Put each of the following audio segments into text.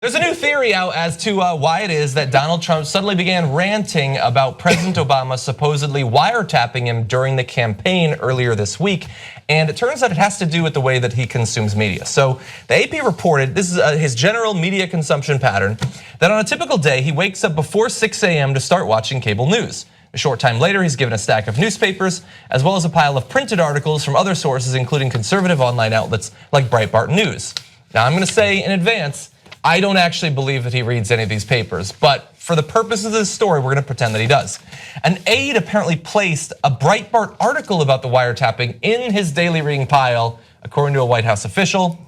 There's a new theory out as to why it is that Donald Trump suddenly began ranting about President Obama supposedly wiretapping him during the campaign earlier this week. And it turns out it has to do with the way that he consumes media. So the AP reported, this is his general media consumption pattern, that on a typical day, he wakes up before 6 a.m. to start watching cable news. A short time later, he's given a stack of newspapers, as well as a pile of printed articles from other sources, including conservative online outlets like Breitbart News. Now, I'm gonna say in advance, I don't actually believe that he reads any of these papers, but for the purpose of this story, we're gonna pretend that he does. An aide apparently placed a Breitbart article about the wiretapping in his daily reading pile, according to a White House official.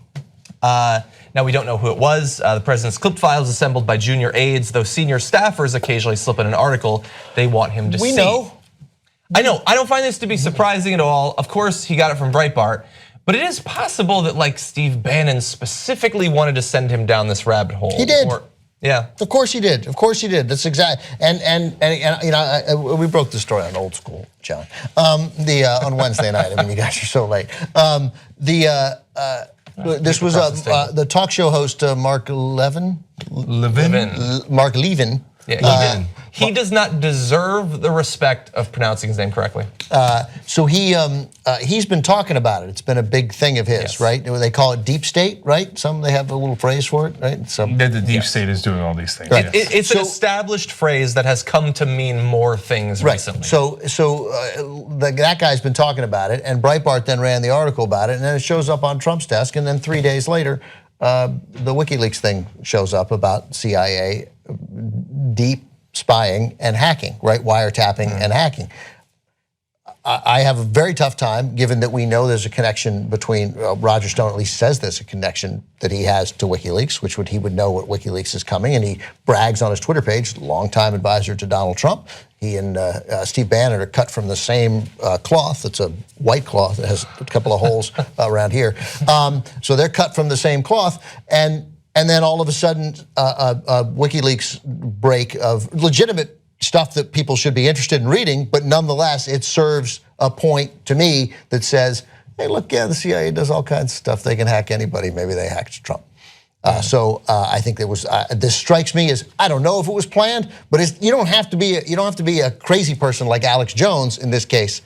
Now we don't know who it was. The president's clip files assembled by junior aides, though senior staffers occasionally slip in an article they want him to see. We know. I know, I don't find this to be surprising at all. Of course, he got it from Breitbart. But it is possible that like Steve Bannon specifically wanted to send him down this rabbit hole. He did. Yeah. Of course he did. Of course he did. That's exact. And you know, we broke the story on Old School, John. On Wednesday night. I mean, you guys are so late. This was the talk show host Mark Levin. Mark Levin. Yeah, he does not deserve the respect of pronouncing his name correctly. So he's been talking about it. It's been a big thing of his, yes. Right? They call it deep state, right? They have a little phrase for it, right? The deep state is doing all these things. Right. Yes. It's an established phrase that has come to mean more things recently. So that guy's been talking about it, and Breitbart then ran the article about it, and then it shows up on Trump's desk, and then 3 days later, the WikiLeaks thing shows up about CIA deep spying and hacking, right? Wiretapping and hacking. I have a very tough time, given that we know there's a connection between, Roger Stone at least says there's a connection that he has to WikiLeaks, which he would know what WikiLeaks is coming, and he brags on his Twitter page, longtime advisor to Donald Trump. He and Steve Bannon are cut from the same cloth. It's a white cloth that has a couple of holes around here. So they're cut from the same cloth, and then all of a sudden, a WikiLeaks break of legitimate stuff that people should be interested in reading, but nonetheless, it serves a point to me that says, hey, look, yeah, the CIA does all kinds of stuff. They can hack anybody. Maybe they hacked Trump. So I think there was. This strikes me as, I don't know if it was planned, but you don't have to be a crazy person like Alex Jones in this case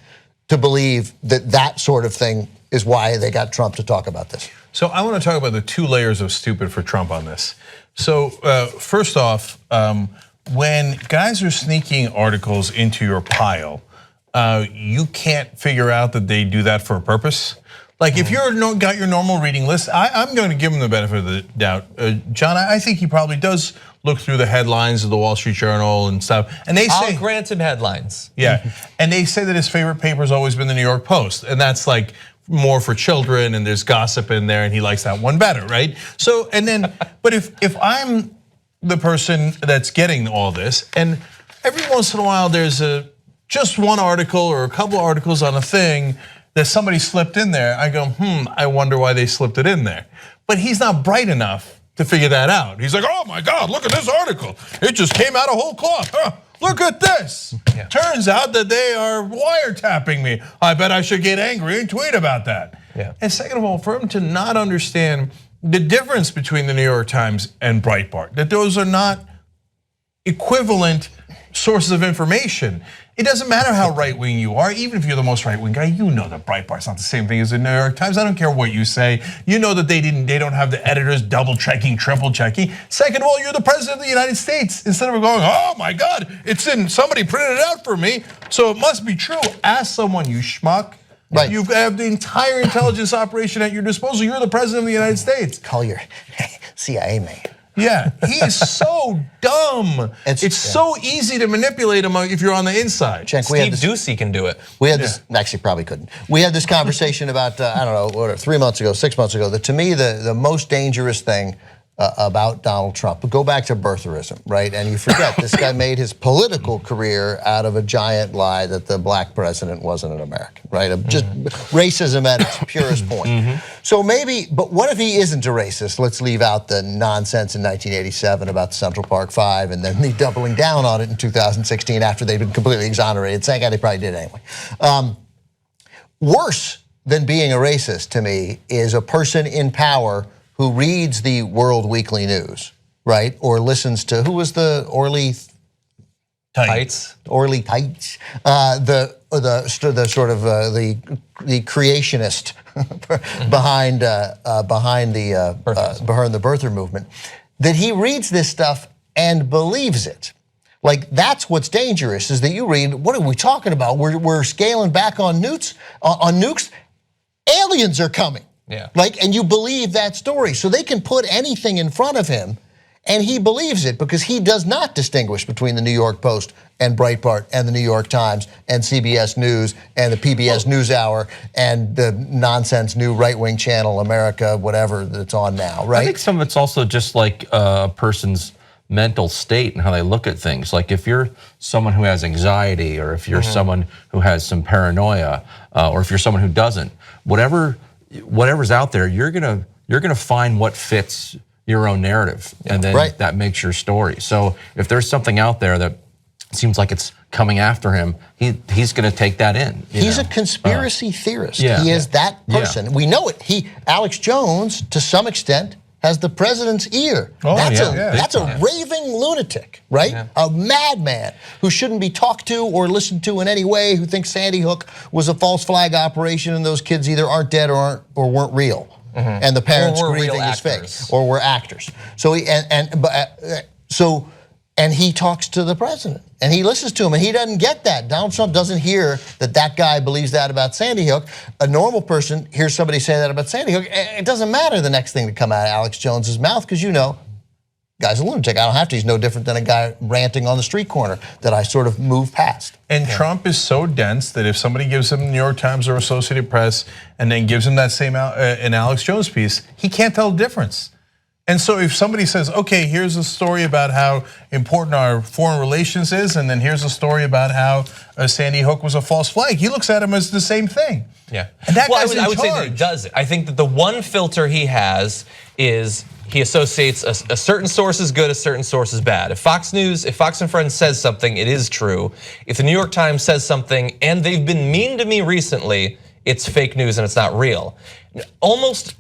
to believe that sort of thing is why they got Trump to talk about this. So I want to talk about the 2 layers of stupid for Trump on this. So first off, when guys are sneaking articles into your pile, you can't figure out that they do that for a purpose. Like if you're got your normal reading list, I'm going to give him the benefit of the doubt. John, I think he probably does look through the headlines of the Wall Street Journal and stuff. And they say, I'll grant him headlines. Yeah, and they say that his favorite paper has always been the New York Post, and that's like more for children, and there's gossip in there, and he likes that one better, right? So, and then, but if I'm the person that's getting all this, and every once in a while there's just one article or a couple of articles on a thing that somebody slipped in there, I go, I wonder why they slipped it in there. But he's not bright enough to figure that out. He's like, oh my God, look at this article. It just came out of whole cloth. Look at this. Yeah. Turns out that they are wiretapping me. I bet I should get angry and tweet about that. Yeah. And second of all, for him to not understand the difference between the New York Times and Breitbart, that those are not equivalent sources of information. It doesn't matter how right-wing you are, even if you're the most right-wing guy, you know that Breitbart's not the same thing as the New York Times. I don't care what you say. You know that they don't have the editors double-checking, triple-checking. Second of all, you're the president of the United States. Instead of going, oh my God, somebody printed it out for me, so it must be true. Ask someone, you schmuck. Right. You have the entire intelligence operation at your disposal. You're the president of the United States. Call your CIA man. Yeah, he is so dumb. It's so easy to manipulate him if you're on the inside. Steve Doocy can do it. We had this, actually probably couldn't. We had this conversation about, I don't know, 3 months ago, 6 months ago, that to me the most dangerous thing about Donald Trump, but go back to birtherism, right? And you forget, this guy made his political career out of a giant lie that the black president wasn't an American, right? Just racism at its purest point. So maybe, but what if he isn't a racist? Let's leave out the nonsense in 1987 about the Central Park Five, and then the doubling down on it in 2016 after they'd been completely exonerated, saying, they probably did anyway. Worse than being a racist to me is a person in power who reads the World Weekly News, right? Or listens to, who was the Orly Tights. Orly Tights, the sort of the creationist behind the birther movement, that he reads this stuff and believes it. Like, that's what's dangerous, is that you read, what are we talking about? We're scaling back on nukes. Aliens are coming. Yeah. Like, and you believe that story, so they can put anything in front of him. And he believes it because he does not distinguish between the New York Post and Breitbart and the New York Times and CBS News and the PBS NewsHour and the nonsense new right-wing channel, America, whatever that's on now, right? I think some of it's also just like a person's mental state and how they look at things. Like if you're someone who has anxiety, or if you're someone who has some paranoia, or if you're someone who doesn't, whatever's out there, you're gonna find what fits your own narrative, and then that makes your story. So if there's something out there that seems like it's coming after him, he's going to take that in. He's a conspiracy theorist. Yeah. He is that person. We know it. Alex Jones, to some extent, has the president's ear. That's a raving lunatic, right? Yeah. A madman who shouldn't be talked to or listened to in any way, who thinks Sandy Hook was a false flag operation and those kids either aren't dead or weren't real. And the parents screaming is fake, or were actors. So he talks to the president, and he listens to him, and he doesn't get that. Donald Trump doesn't hear that guy believes that about Sandy Hook. A normal person hears somebody say that about Sandy Hook. It doesn't matter the next thing to come out of Alex Jones's mouth, because guy's a lunatic. I don't have to. He's no different than a guy ranting on the street corner that I sort of move past. And Trump is so dense that if somebody gives him the New York Times or Associated Press and then gives him that same an Alex Jones piece, he can't tell the difference. And so if somebody says, okay, here's a story about how important our foreign relations is, and then here's a story about how Sandy Hook was a false flag, he looks at him as the same thing. Yeah. And that I in would say that charge. he does it. I think that the one filter he has is he associates a certain source as good, a certain source as bad. If Fox News, if Fox and Friends says something, it is true. If the New York Times says something, and they've been mean to me recently, it's fake news and it's not real. Almost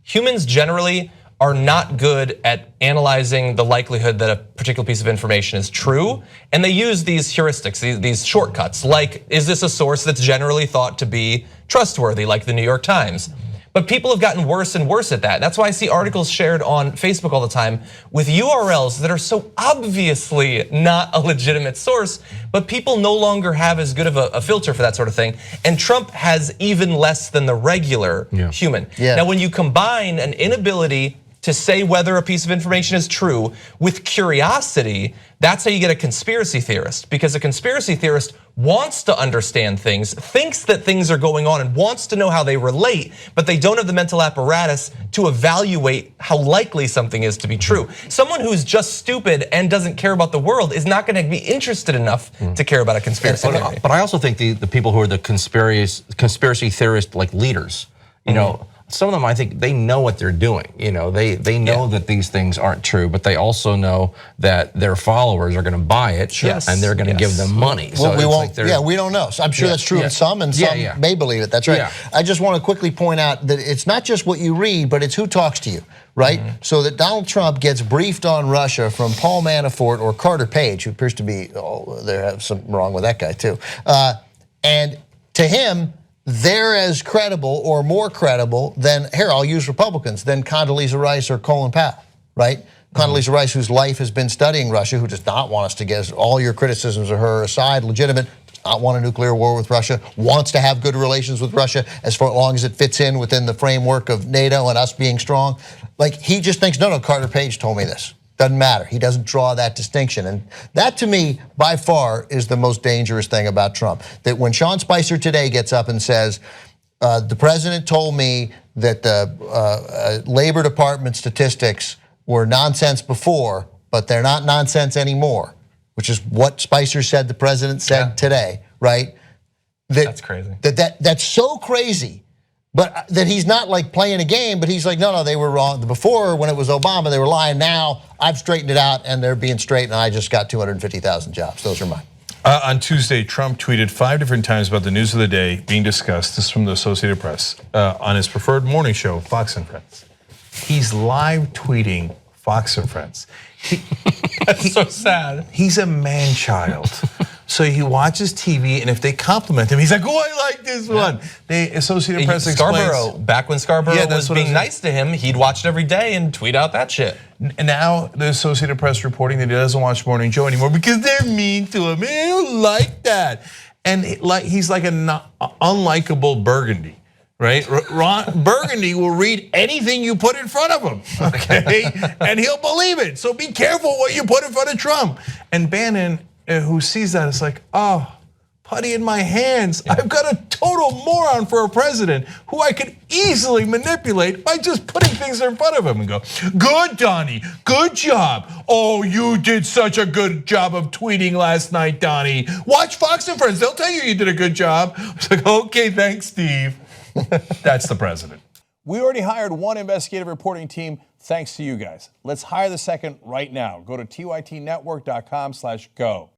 humans generally are not good at analyzing the likelihood that a particular piece of information is true, and they use these heuristics, these shortcuts, like, is this a source that's generally thought to be trustworthy, like the New York Times? But people have gotten worse and worse at that. That's why I see articles shared on Facebook all the time with URLs that are so obviously not a legitimate source, but people no longer have as good of a filter for that sort of thing. And Trump has even less than the regular human. Yeah. Now, when you combine an inability to say whether a piece of information is true with curiosity, that's how you get a conspiracy theorist. Because a conspiracy theorist wants to understand things, thinks that things are going on, and wants to know how they relate, but they don't have the mental apparatus to evaluate how likely something is to be true. Someone who's just stupid and doesn't care about the world is not going to be interested enough to care about a conspiracy theory. But I also think the people who are the conspiracy theorist like leaders, you know, some of them, I think they know what they're doing. You know, they know that these things aren't true, but they also know that their followers are going to buy it, and they're going to give them money. Well, so we won't. Like we don't know. So I'm sure that's true in some, and some may believe it. That's right. Yeah. I just want to quickly point out that it's not just what you read, but it's who talks to you, right? So that Donald Trump gets briefed on Russia from Paul Manafort or Carter Page, who appears to be, there's something wrong with that guy too, and to him, they're as credible or more credible than, here, I'll use Republicans, than Condoleezza Rice or Colin Powell, right? Condoleezza Rice, whose life has been studying Russia, who does not want us to get all your criticisms of her aside, legitimate, does not want a nuclear war with Russia, wants to have good relations with Russia as long as it fits in within the framework of NATO and us being strong. Like, he just thinks, no, Carter Page told me this. Doesn't matter. He doesn't draw that distinction. And that, to me, by far, is the most dangerous thing about Trump. That when Sean Spicer today gets up and says, the president told me that the Labor Department statistics were nonsense before, but they're not nonsense anymore, which is what Spicer said the president said today, right? That's crazy. That's so crazy. But that he's not like playing a game, but he's like, no, they were wrong. Before, when it was Obama, they were lying. Now, I've straightened it out, and they're being straight, and I just got 250,000 jobs. Those are mine. On Tuesday, Trump tweeted 5 different times about the news of the day being discussed. This is from the Associated Press on his preferred morning show, Fox and Friends. He's live tweeting Fox and Friends. That's so sad. He's a man-child. So he watches TV, and if they compliment him, he's like, "Oh, I like this one." The Associated Press Scarborough, explains. back when Scarborough Yeah, that's was what I being was- nice to him, he'd watch it every day and tweet out that shit. And now the Associated Press reporting that he doesn't watch Morning Joe anymore because they're mean to him. I don't like that. And he's like an unlikable Burgundy. Right? Burgundy will read anything you put in front of him, okay? And he'll believe it. So be careful what you put in front of Trump. And Bannon, who sees that, is like, oh, putty in my hands. I've got a total moron for a president who I could easily manipulate by just putting things in front of him and go, good, Donnie, good job. Oh, you did such a good job of tweeting last night, Donnie. Watch Fox and Friends, they'll tell you you did a good job. It's like, okay, thanks, Steve. That's the president. We already hired one investigative reporting team thanks to you guys. Let's hire the second right now. Go to tytnetwork.com/go.